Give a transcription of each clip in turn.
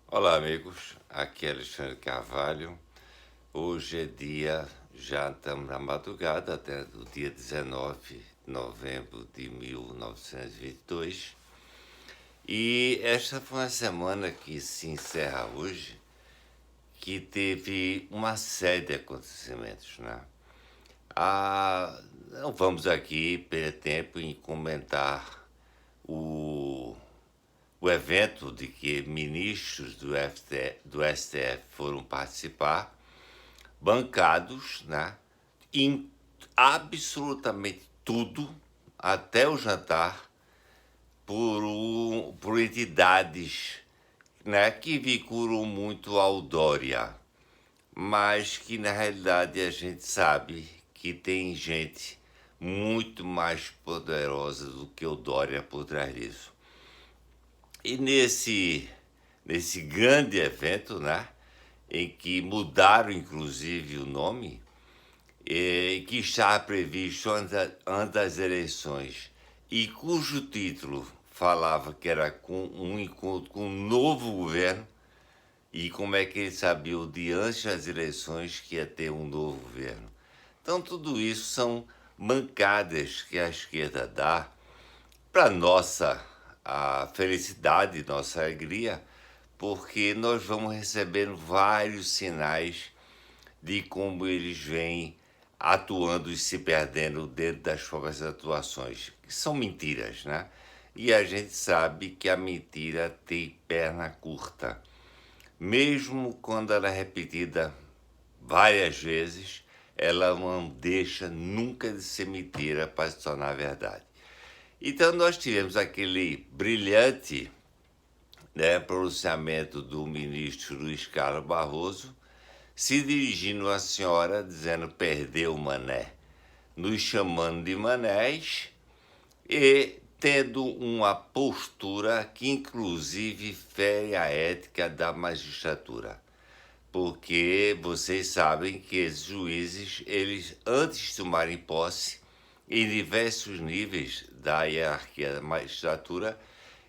Olá, amigos. Aqui é Alexandre Carvalho. Hoje é já estamos na madrugada, até do dia 19 de novembro de 1922. E esta foi uma semana que se encerra hoje, que teve uma série de acontecimentos, né? Não vamos aqui perder tempo em comentar o o evento de que ministros do STF foram participar, bancados, né, em absolutamente tudo, até o jantar, por entidades, né, que vinculam muito ao Dória, mas que na realidade a gente sabe que tem gente muito mais poderosa do que o Dória por trás disso. E nesse grande evento, né, em que mudaram inclusive o nome, que estava previsto antes das eleições, e cujo título falava que era com um encontro com um novo governo, e como é que ele sabia de antes das eleições que ia ter um novo governo. Então tudo isso são mancadas que a esquerda dá para nossa a felicidade, nossa alegria, porque nós vamos recebendo vários sinais de como eles vêm atuando e se perdendo dentro das próprias atuações, que são mentiras, né? E a gente sabe que a mentira tem perna curta. Mesmo quando ela é repetida várias vezes, ela não deixa nunca de ser mentira para se tornar verdade. Então nós tivemos aquele brilhante, né, pronunciamento do ministro Luiz Carlos Barroso, se dirigindo à senhora, dizendo perdeu o mané, nos chamando de manés e tendo uma postura que inclusive fere a ética da magistratura. Porque vocês sabem que esses juízes, eles antes de tomarem posse, em diversos níveis da hierarquia da magistratura,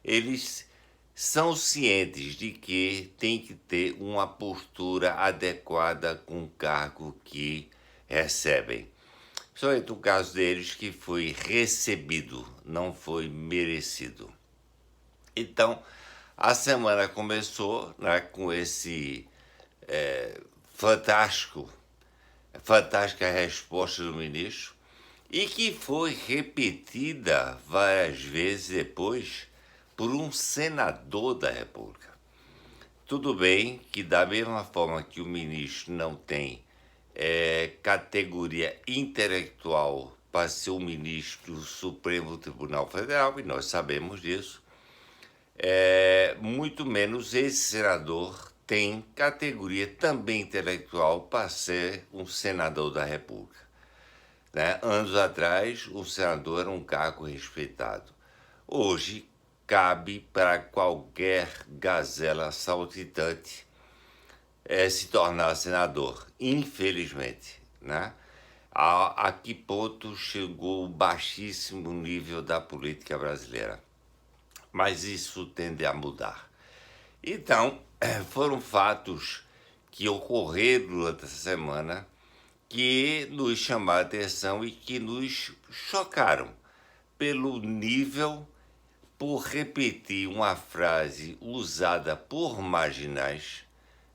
eles são cientes de que tem que ter uma postura adequada com o cargo que recebem. Principalmente o caso deles que foi recebido, não foi merecido. Então, a semana começou, né, com esse fantástico, fantástica resposta do ministro, e que foi repetida várias vezes depois por um senador da República. Tudo bem que, da mesma forma que o ministro não tem categoria intelectual para ser o ministro do Supremo Tribunal Federal, e nós sabemos disso, muito menos esse senador tem categoria também intelectual para ser um senador da República. Né? Anos atrás, o senador era um cargo respeitado. Hoje, cabe para qualquer gazela saltitante se tornar senador, infelizmente. Né? A que ponto chegou o baixíssimo nível da política brasileira? Mas isso tende a mudar. Então, foram fatos que ocorreram durante essa semana que nos chamaram a atenção e que nos chocaram pelo nível, por repetir uma frase usada por marginais,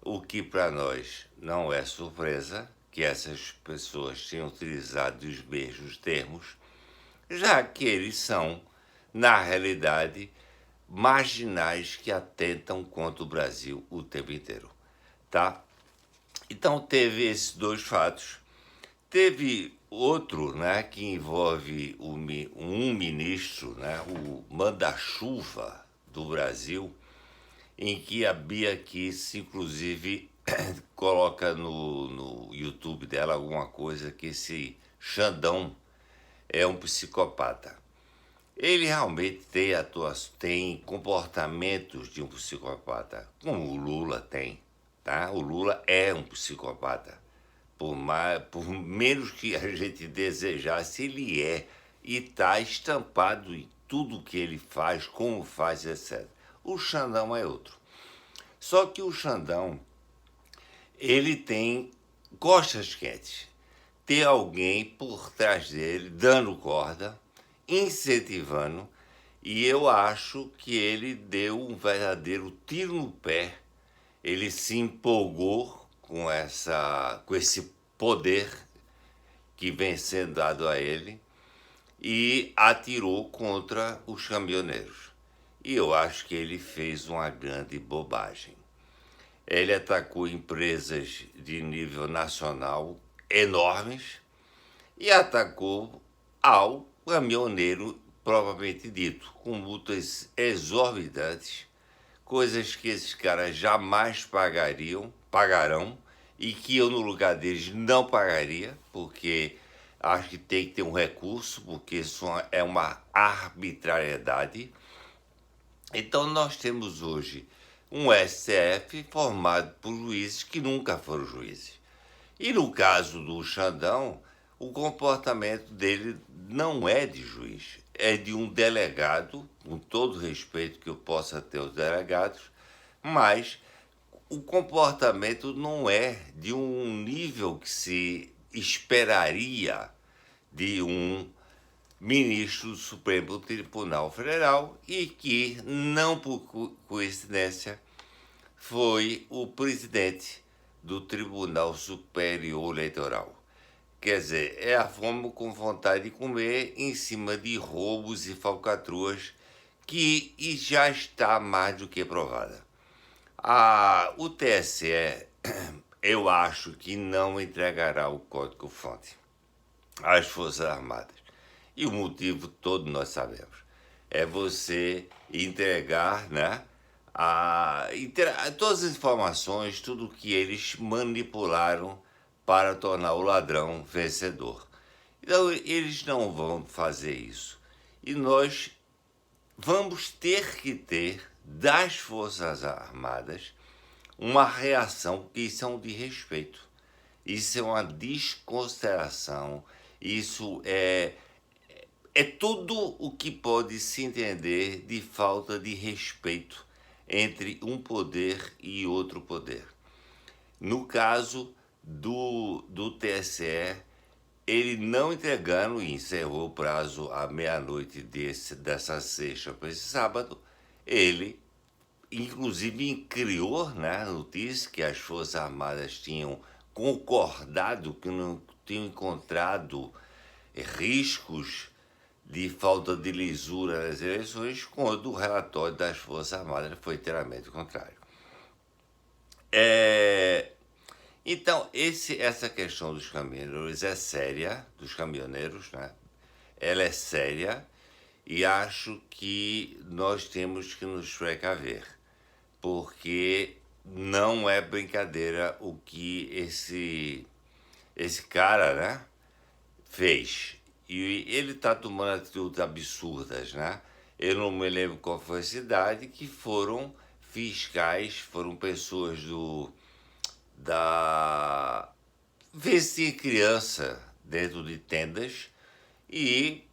o que para nós não é surpresa que essas pessoas tenham utilizado os mesmos termos, já que eles são, na realidade, marginais que atentam contra o Brasil o tempo inteiro, tá? Então teve esses dois fatos. Teve outro, né, que envolve um ministro, né, o manda-chuva do Brasil, em que a Bia Kicis, inclusive, coloca no YouTube dela alguma coisa que esse Xandão é um psicopata. Ele realmente tem comportamentos de um psicopata, como o Lula tem, tá? O Lula é um psicopata. Por menos que a gente desejasse, ele é. E está estampado em tudo que ele faz, como faz, etc. O Xandão é outro. Só que o Xandão, ele tem costas quentes. Tem alguém por trás dele, dando corda, incentivando, e eu acho que ele deu um verdadeiro tiro no pé. Ele se empolgou com esse poder que vem sendo dado a ele e atirou contra os caminhoneiros. E eu acho que ele fez uma grande bobagem. Ele atacou empresas de nível nacional enormes e atacou ao caminhoneiro propriamente dito, com multas exorbitantes, coisas que esses caras jamais pagarão, e que eu no lugar deles não pagaria, porque acho que tem que ter um recurso, porque isso é uma arbitrariedade. Então nós temos hoje um STF formado por juízes que nunca foram juízes. E no caso do Xandão, o comportamento dele não é de juiz, é de um delegado, com todo o respeito que eu possa ter aos delegados, mas o comportamento não é de um nível que se esperaria de um ministro do Supremo Tribunal Federal e que, não por coincidência, foi o presidente do Tribunal Superior Eleitoral. Quer dizer, é a fome com vontade de comer em cima de roubos e falcatruas que já está mais do que provada. O TSE, eu acho que não entregará o código-fonte às Forças Armadas. E o motivo todo nós sabemos. É você entregar, né, todas as informações, tudo que eles manipularam para tornar o ladrão vencedor. Então, eles não vão fazer isso. E nós vamos ter que ter das Forças Armadas uma reação, que isso é um desrespeito. Isso é uma desconsideração. Isso é tudo o que pode se entender de falta de respeito entre um poder e outro poder. No caso do TSE, ele não entregando, e encerrou o prazo à meia-noite dessa sexta para esse sábado, ele inclusive criou, né, a notícia que as Forças Armadas tinham concordado que não tinham encontrado riscos de falta de lisura nas eleições, quando o relatório das Forças Armadas foi inteiramente o contrário. Então, essa questão dos caminhoneiros é séria, dos caminhoneiros, né? Ela é séria e acho que nós temos que nos precaver, porque não é brincadeira o que esse cara, né, fez. E ele está tomando atitudes absurdas, né? Eu não me lembro qual foi a cidade, que foram fiscais, foram pessoas vestir criança dentro de tendas, e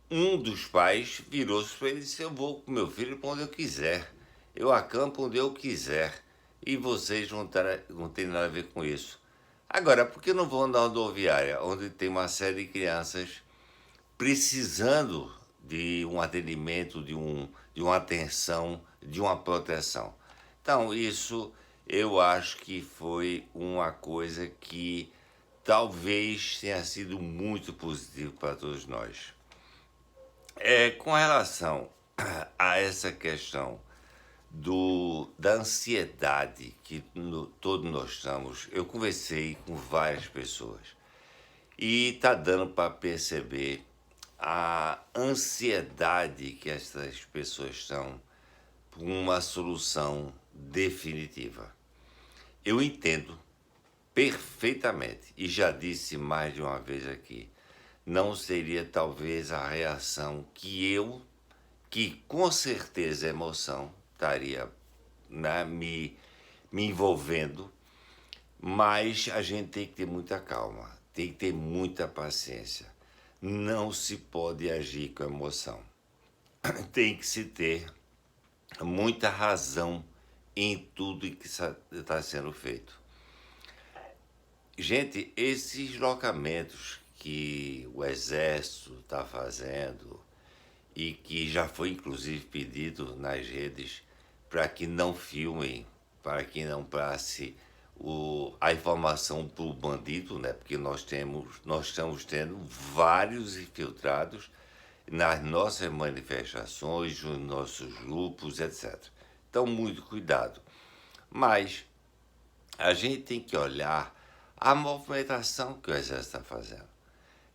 um dos pais virou-se para ele e disse: eu vou com meu filho para onde eu quiser, eu acampo onde eu quiser, e vocês não têm nada a ver com isso. Agora, por que não vão na rodoviária, onde tem uma série de crianças precisando de um atendimento, de uma atenção, de uma proteção? Então, isso eu acho que foi uma coisa que talvez tenha sido muito positivo para todos nós. Com relação a essa questão da ansiedade que todos nós estamos, eu conversei com várias pessoas e está dando para perceber a ansiedade que essas pessoas estão por uma solução definitiva. Eu entendo perfeitamente, e já disse mais de uma vez aqui, não seria talvez a reação que com certeza a emoção estaria, né, me envolvendo, mas a gente tem que ter muita calma, tem que ter muita paciência. Não se pode agir com emoção. Tem que se ter muita razão em tudo que está sendo feito. Gente, esses locamentos que o Exército está fazendo e que já foi inclusive pedido nas redes para que não filmem, para que não passe a informação para o bandido, né? Porque nós estamos tendo vários infiltrados nas nossas manifestações, nos nossos grupos, etc. Então, muito cuidado. Mas a gente tem que olhar a movimentação que o Exército está fazendo.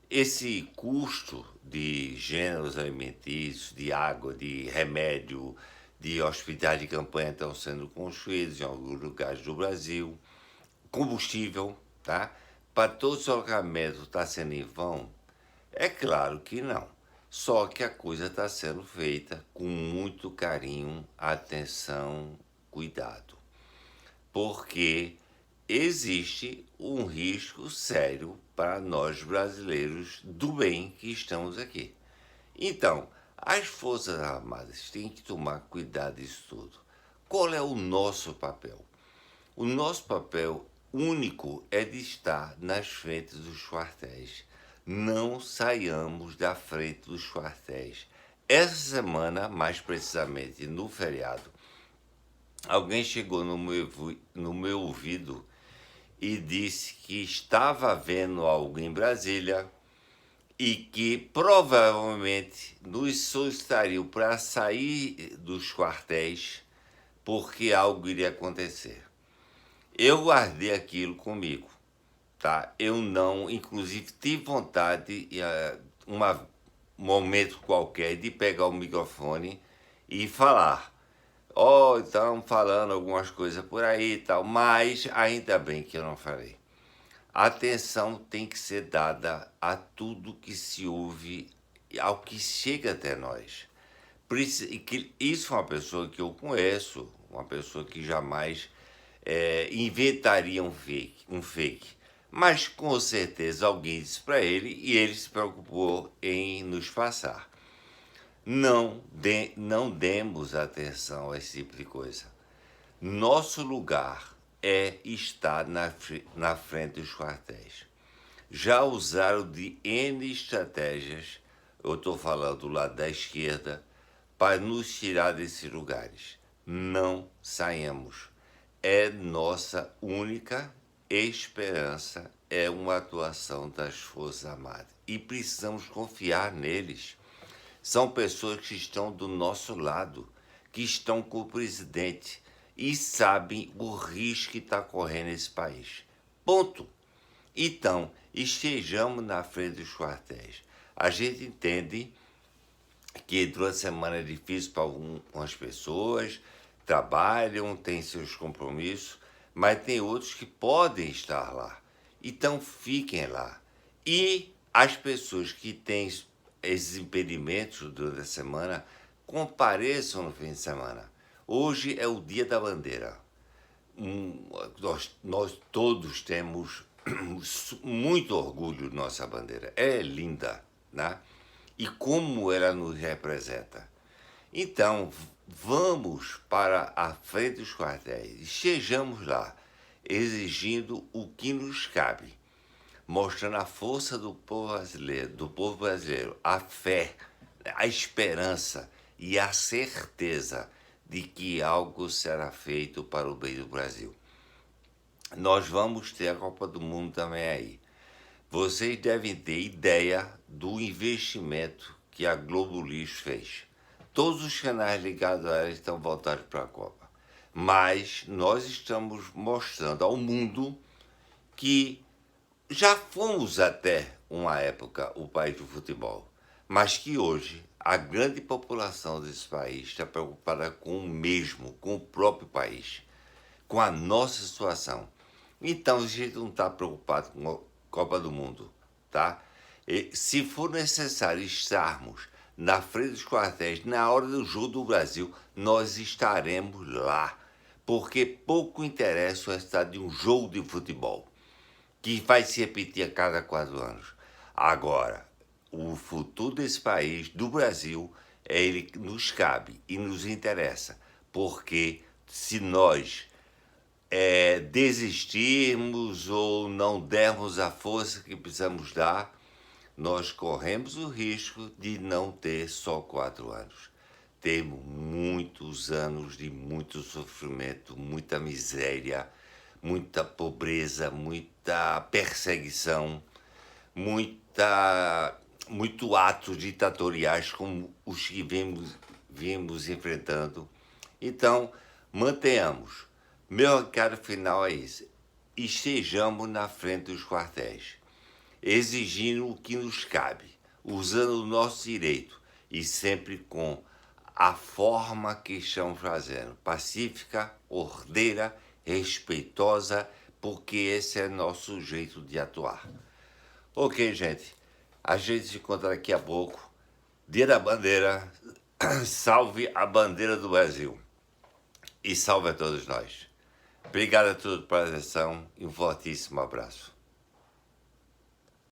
Esse custo de gêneros alimentícios, de água, de remédio, de hospitais de campanha estão sendo construídos em alguns lugares do Brasil, combustível, tá? Para todos os alojamentos está sendo em vão? É claro que não. Só que a coisa está sendo feita com muito carinho, atenção, cuidado. Porque existe um risco sério para nós brasileiros do bem que estamos aqui. Então, as Forças Armadas têm que tomar cuidado disso tudo. Qual é o nosso papel? O nosso papel único é de estar nas frentes dos quartéis. Não saiamos da frente dos quartéis. Essa semana, mais precisamente no feriado, alguém chegou no meu ouvido e disse que estava vendo algo em Brasília e que provavelmente nos solicitariam para sair dos quartéis porque algo iria acontecer. Eu guardei aquilo comigo, tá? Eu não, inclusive, tive vontade, um momento qualquer, de pegar o microfone e falar. Estão falando algumas coisas por aí e tal, mas ainda bem que eu não falei. A atenção tem que ser dada a tudo que se ouve, ao que chega até nós. Isso é uma pessoa que eu conheço, uma pessoa que jamais inventaria um fake. Mas com certeza alguém disse para ele e ele se preocupou em nos passar. Não demos atenção a esse tipo de coisa. Nosso lugar é estar na frente dos quartéis. Já usaram de N estratégias, eu estou falando do lado da esquerda, para nos tirar desses lugares. Não saímos. É nossa única esperança, é uma atuação das Forças Armadas. E precisamos confiar neles. São pessoas que estão do nosso lado, que estão com o presidente e sabem o risco que está correndo esse país. Ponto. Então, estejamos na frente dos quartéis. A gente entende que durante a semana é difícil para algumas pessoas, trabalham, têm seus compromissos, mas tem outros que podem estar lá. Então, fiquem lá. E as pessoas que têm esses impedimentos durante a semana, compareçam no fim de semana. Hoje é o Dia da Bandeira. Nós todos temos muito orgulho de nossa bandeira. É linda, né? E como ela nos representa. Então, vamos para a frente dos quartéis e estejamos lá, exigindo o que nos cabe, mostrando a força do povo brasileiro, a fé, a esperança e a certeza de que algo será feito para o bem do Brasil. Nós vamos ter a Copa do Mundo também aí. Vocês devem ter ideia do investimento que a Globo Lixo fez. Todos os canais ligados a ela estão voltados para a Copa. Mas nós estamos mostrando ao mundo que já fomos até uma época o país do futebol, mas que hoje a grande população desse país está preocupada com o mesmo, com o próprio país, com a nossa situação. Então a gente não está preocupado com a Copa do Mundo, tá? E, se for necessário estarmos na frente dos quartéis na hora do jogo do Brasil, nós estaremos lá, porque pouco interessa o resultado de um jogo de futebol que vai se repetir a cada 4 anos. Agora, o futuro desse país, do Brasil, ele nos cabe e nos interessa, porque se nós desistirmos ou não dermos a força que precisamos dar, nós corremos o risco de não ter só 4 anos. Temos muitos anos de muito sofrimento, muita miséria, muita pobreza, muita perseguição, muito atos ditatoriais como os que vimos enfrentando. Então, mantenhamos. Meu recado final é isso. Estejamos na frente dos quartéis, exigindo o que nos cabe, usando o nosso direito e sempre com a forma que estamos fazendo, pacífica, ordeira, respeitosa, porque esse é nosso jeito de atuar. Ok, gente, a gente se encontra daqui a pouco. Dia da Bandeira, salve a bandeira do Brasil e salve a todos nós. Obrigado a todos pela atenção e um fortíssimo abraço.